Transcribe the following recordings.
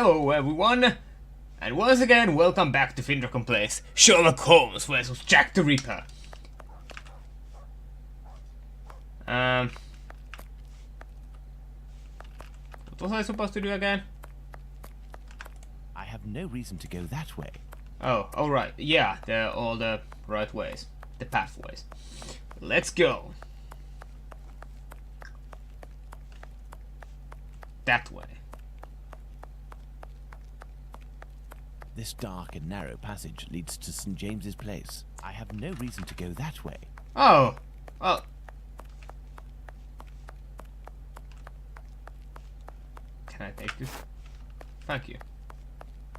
Hello everyone, and once again welcome back to FinDragon Plays Sherlock Holmes vs Jack the Ripper. What was I supposed to do again? I have no reason to go that way. Oh, alright, yeah, they're all the right ways, the pathways. Let's go. That way. This dark and narrow passage leads to St. James's Place. I have no reason to go that way. Oh, well. Can I take this? Thank you.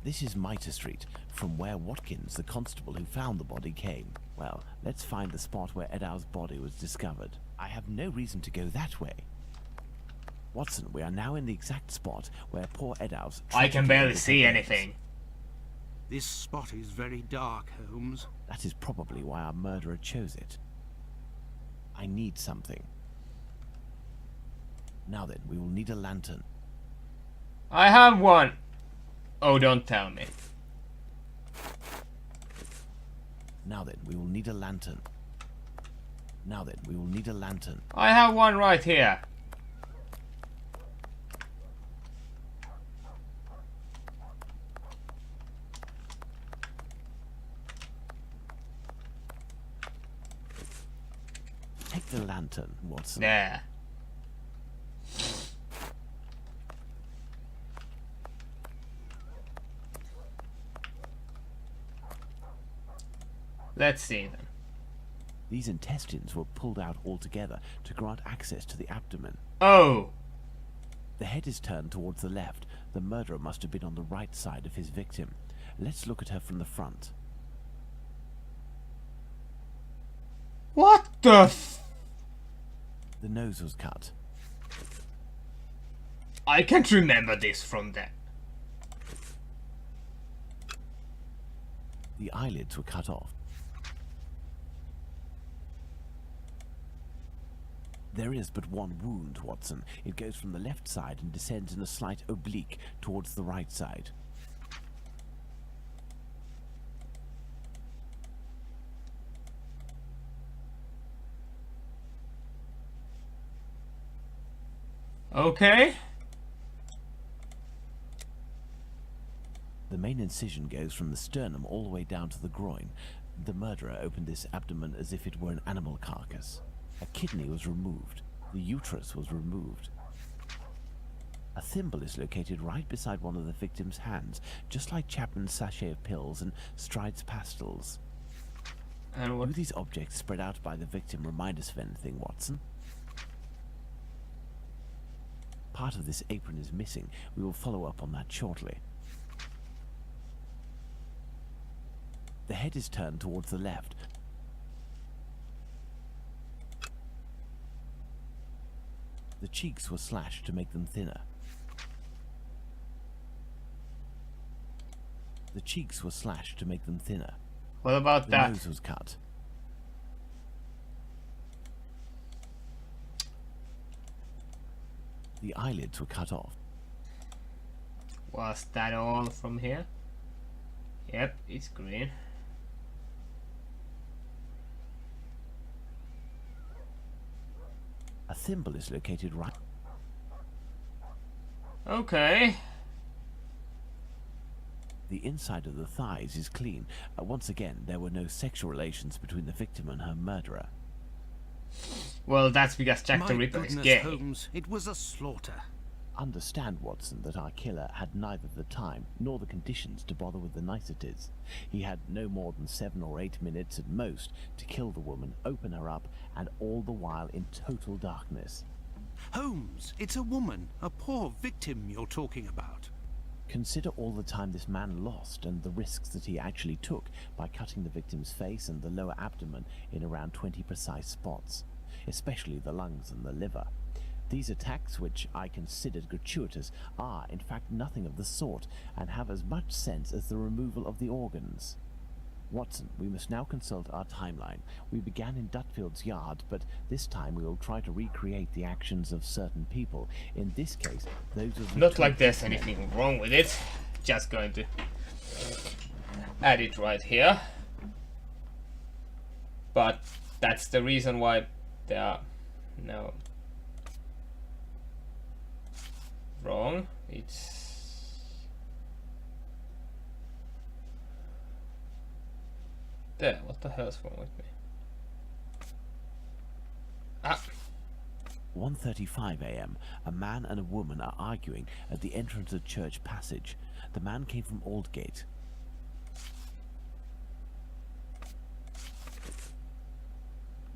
This is Mitre Street, from where Watkins, the constable who found the body, came. Well, let's find the spot where Eddowes' body was discovered. I have no reason to go that way. Watson, we are now in the exact spot where poor Eddowes... I can barely see anything. This spot is very dark, Holmes. That is probably why our murderer chose it. I need something. Now then, we will need a lantern. I have one. Oh, don't tell me. Now then, we will need a lantern. Now then, we will need a lantern. I have one right here. Take the lantern, Watson. There. Let's see then. These intestines were pulled out altogether to grant access to the abdomen. Oh! The head is turned towards the left. The murderer must have been on the right side of his victim. Let's look at her from the front. What the f... The nose was cut. I can't remember this from that. The eyelids were cut off. There is but one wound, Watson. It goes from the left side and descends in a slight oblique towards the right side. Okay. The main incision goes from the sternum all the way down to the groin. The murderer opened this abdomen as if it were an animal carcass. A kidney was removed. The uterus was removed. A thimble is located right beside one of the victim's hands, just like Chapman's sachet of pills and Stride's pastils. And what? Do these objects spread out by the victim remind us of anything, Watson? Part of this apron is missing. We will follow up on that shortly. The head is turned towards the left. The cheeks were slashed to make them thinner. The cheeks were slashed to make them thinner. What about The that? nose was cut. The eyelids were cut off. Was that all from here? Yep, it's green. A thimble is located right. Okay. The inside of the thighs is clean. Once again, there were no sexual relations between the victim and her murderer. Well, that's because Jack the My Ripper is goodness, gay. Holmes, it was a slaughter. Understand, Watson, that our killer had neither the time nor the conditions to bother with the niceties. He had no more than 7 or 8 minutes at most to kill the woman, open her up, and all the while in total darkness. Holmes, it's a woman, a poor victim you're talking about. Consider all the time this man lost and the risks that he actually took by cutting the victim's face and the lower abdomen in around 20 precise spots, especially the lungs and the liver. These attacks, which I considered gratuitous, are in fact nothing of the sort and have as much sense as the removal of the organs. Watson, we must now consult our timeline. We began in Dutfield's yard, but this time we will try to recreate the actions of certain people. In this case, those of the Not two like there's men. anything wrong with it. Just going to add it right here. But that's the reason why they are now wrong. It's there. What the hell's wrong with me? Ah. 1:35 a.m. A man and a woman are arguing at the entrance of Church Passage. The man came from Aldgate.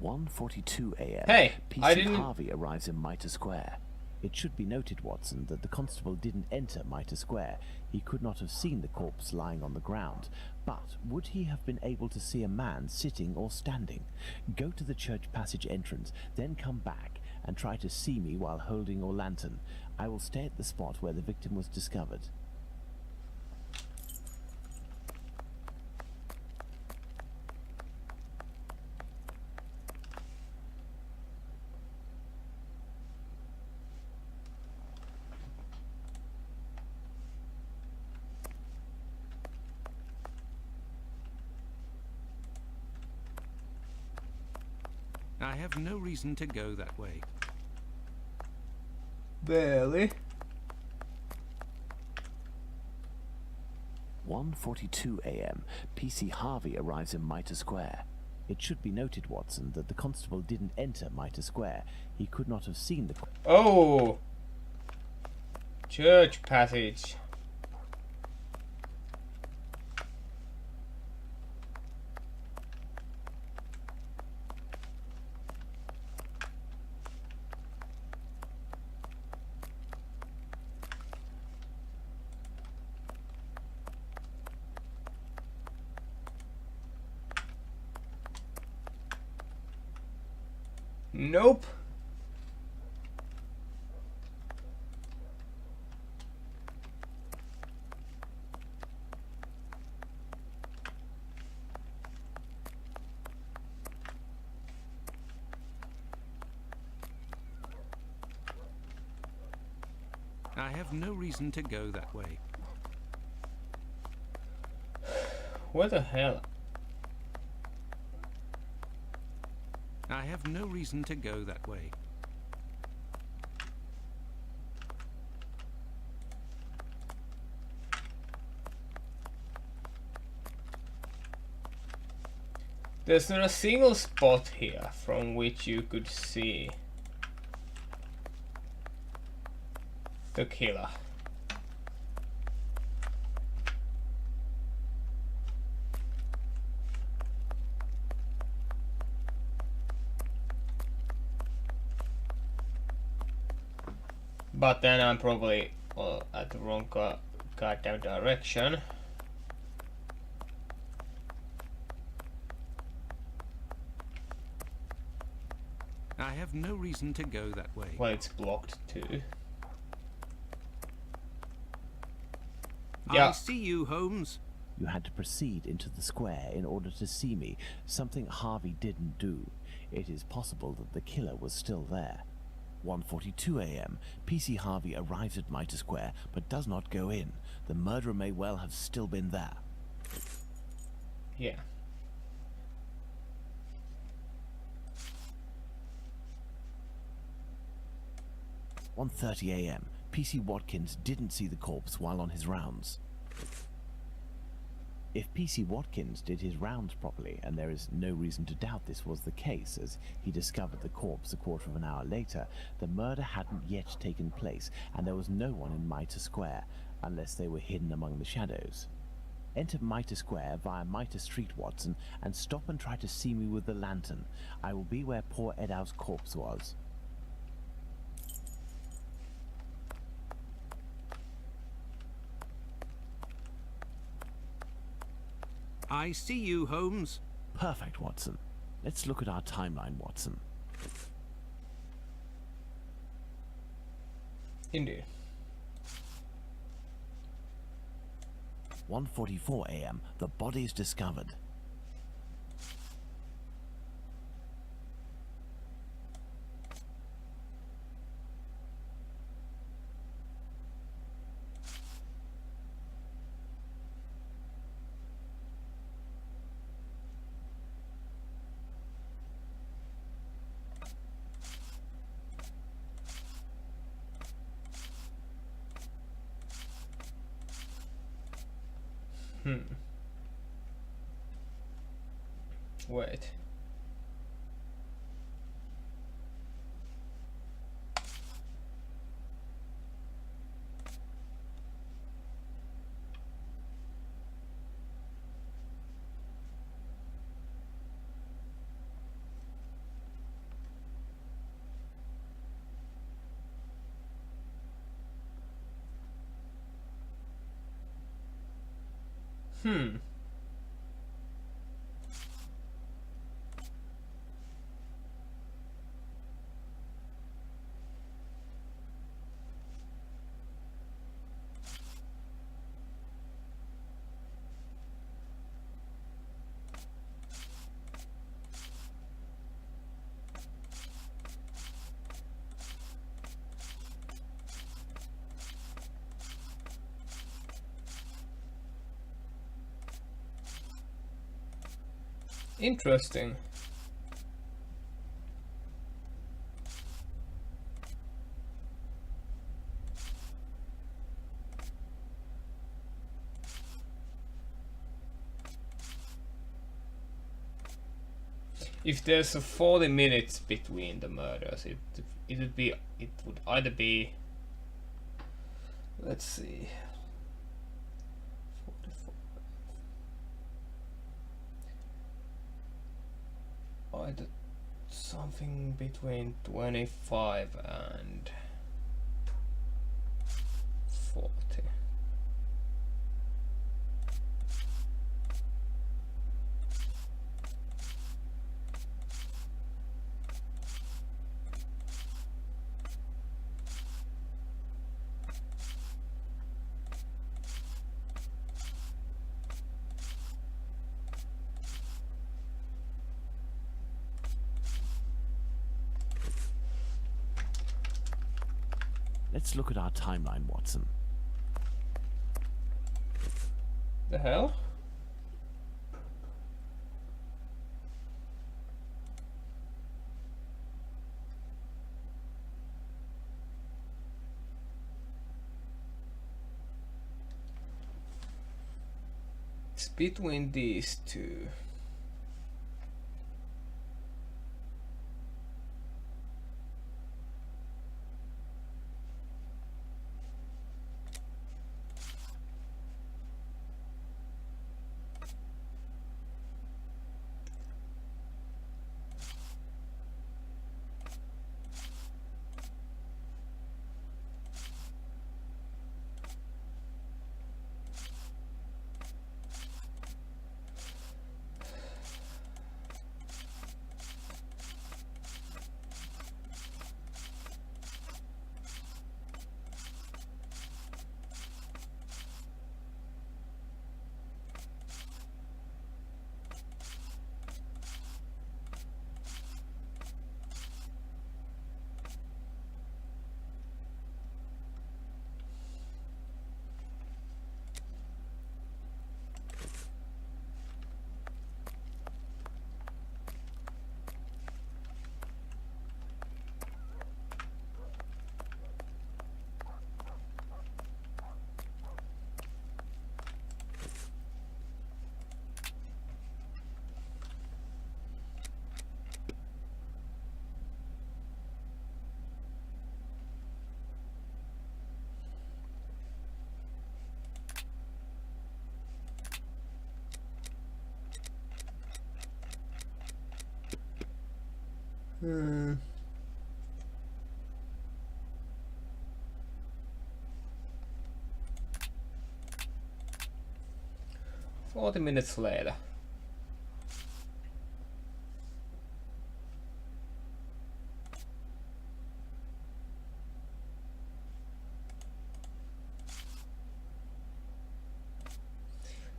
1:42 a.m. Hey, I PC didn't- Harvey arrives in Mitre Square. It should be noted, Watson, that the constable didn't enter Mitre Square. He could not have seen the corpse lying on the ground. But would he have been able to see a man sitting or standing? Go to the Church Passage entrance, then come back and try to see me while holding your lantern. I will stay at the spot where the victim was discovered. I have no reason to go that way. Barely. 1:42 a.m. PC Harvey arrives in Mitre Square. It should be noted, Watson, that the constable didn't enter Mitre Square. He could not have seen the... Oh! Church Passage. Nope. I have no reason to go that way. What the hell? I have no reason to go that way. There's not a single spot here from which you could see the killer. But then I'm probably at the wrong goddamn direction. I have no reason to go that way. Well, it's blocked too. I Yeah. see you, Holmes. You had to proceed into the square in order to see me, something Harvey didn't do. It is possible that the killer was still there. 1:42 a.m. PC Harvey arrives at Mitre Square, but does not go in. The murderer may well have still been there. Yeah. One 1:30 a.m. PC Watkins didn't see the corpse while on his rounds. If PC Watkins did his rounds properly, and there is no reason to doubt this was the case, as he discovered the corpse a quarter of an hour later, the murder hadn't yet taken place, and there was no one in Mitre Square, unless they were hidden among the shadows. Enter Mitre Square via Mitre Street, Watson, and stop and try to see me with the lantern. I will be where poor Edow's corpse was. I see you, Holmes. Perfect, Watson. Let's look at our timeline, Watson. Indeed. 1:44 a.m. The body is discovered. Wait. Interesting. If there's a 40 minutes between the murders, it would either be, let's see, 44, either something between 25 and 40. Let's look at our timeline, Watson. The hell? It's between these two. Hmm. Forty minutes later.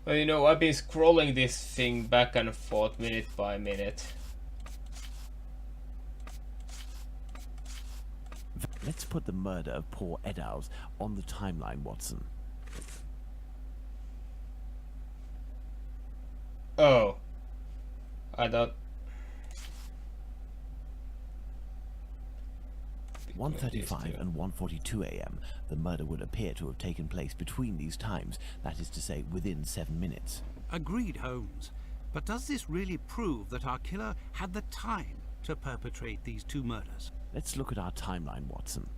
Well, you know, I've been scrolling this thing back and forth minute by minute. Let's put the murder of poor Eddowes on the timeline, Watson. Oh. I thought... 1:35 and 1:42 a.m. The murder would appear to have taken place between these times, that is to say, within 7 minutes. Agreed, Holmes. But does this really prove that our killer had the time to perpetrate these two murders? Let's look at our timeline, Watson.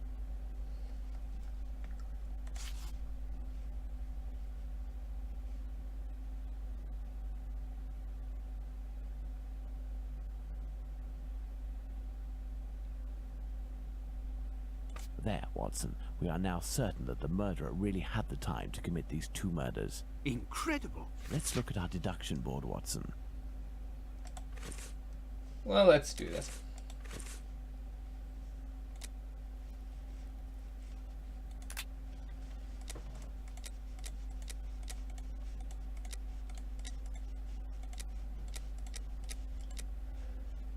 There, Watson. We are now certain that the murderer really had the time to commit these two murders. Incredible. Let's look at our deduction board, Watson. Well, let's do that.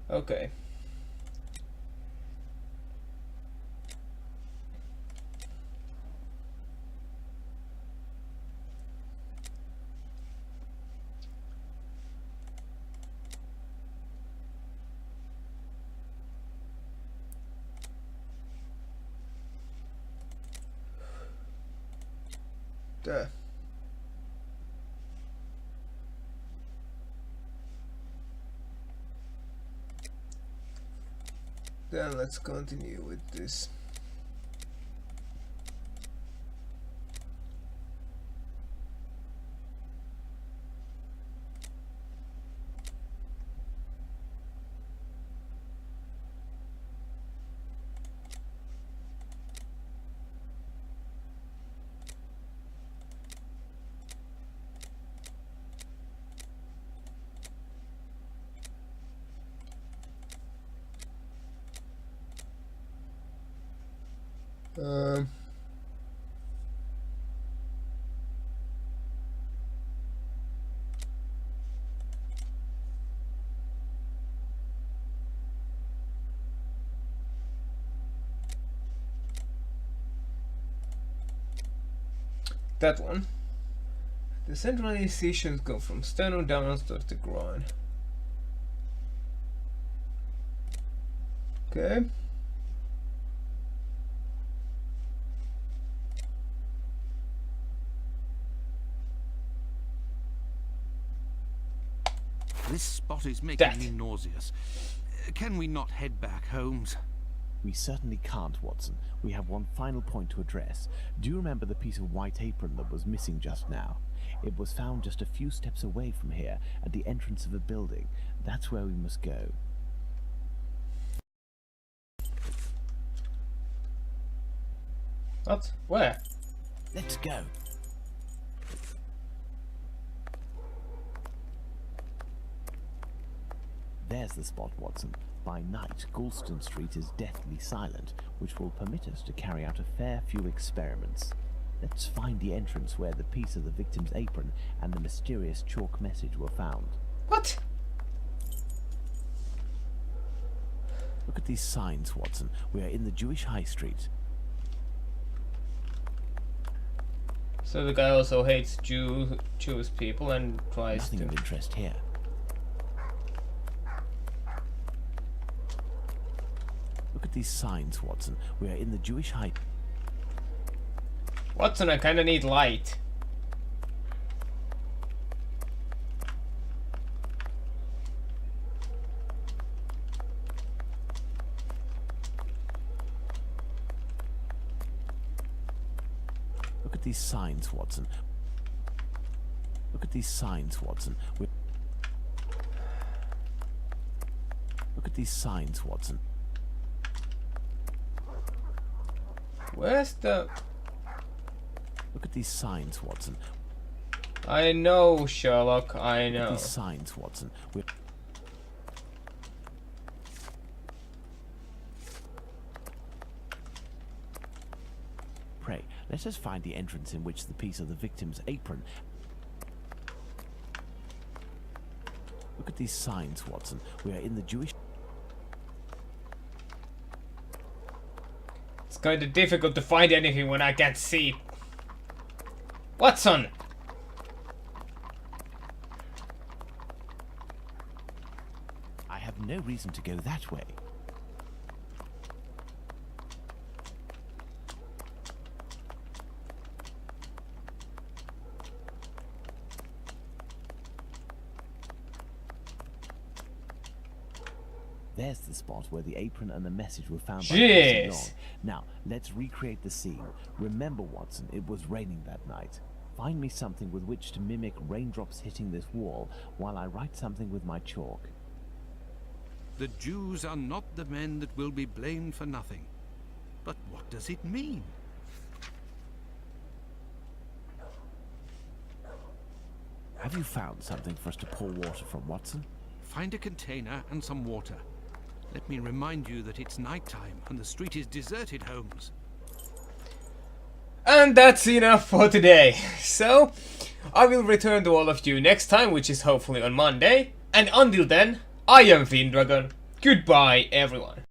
Okay. Duh. Then let's continue with this. Um, that one. The central incisions go from sternum downwards towards the groin. Okay. This spot is making That. me nauseous. Can we not head back, Holmes? We certainly can't, Watson. We have one final point to address. Do you remember the piece of white apron that was missing just now? It was found just a few steps away from here, at the entrance of a building. That's where we must go. What? Where? Let's go. There's the spot, Watson. By night, Goulston Street is deathly silent, which will permit us to carry out a fair few experiments. Let's find the entrance where the piece of the victim's apron and the mysterious chalk message were found. What? Look at these signs, Watson. We are in the Jewish High Street. So the guy also hates Jewish people and tries Nothing to... of interest here. Look at these signs, Watson. We are in the Jewish High... Watson, I kinda need light. Look at these signs, Watson. Look at these signs, Watson. Look at these signs, Watson. Where's the... Look at these signs, Watson. I know, Sherlock, I Look at know. these signs, Watson. Pray, let us find the entrance in which the piece of the victim's apron... Look at these signs, Watson. We are in the Jewish... It's kinda difficult to find anything when I can't see. Watson! I have no reason to go that way. There's the spot where the apron and the message were found by Jeez. Long. Now, let's recreate the scene. Remember, Watson, it was raining that night. Find me something with which to mimic raindrops hitting this wall while I write something with my chalk. The Jews are not the men that will be blamed for nothing. But what does it mean? Have you found something for us to pour water from, Watson? Find a container and some water. Let me remind you that it's nighttime and the street is deserted, Holmes. And that's enough for today. So, I will return to all of you next time, which is hopefully on Monday. And until then, I am FinDragon. Goodbye, everyone.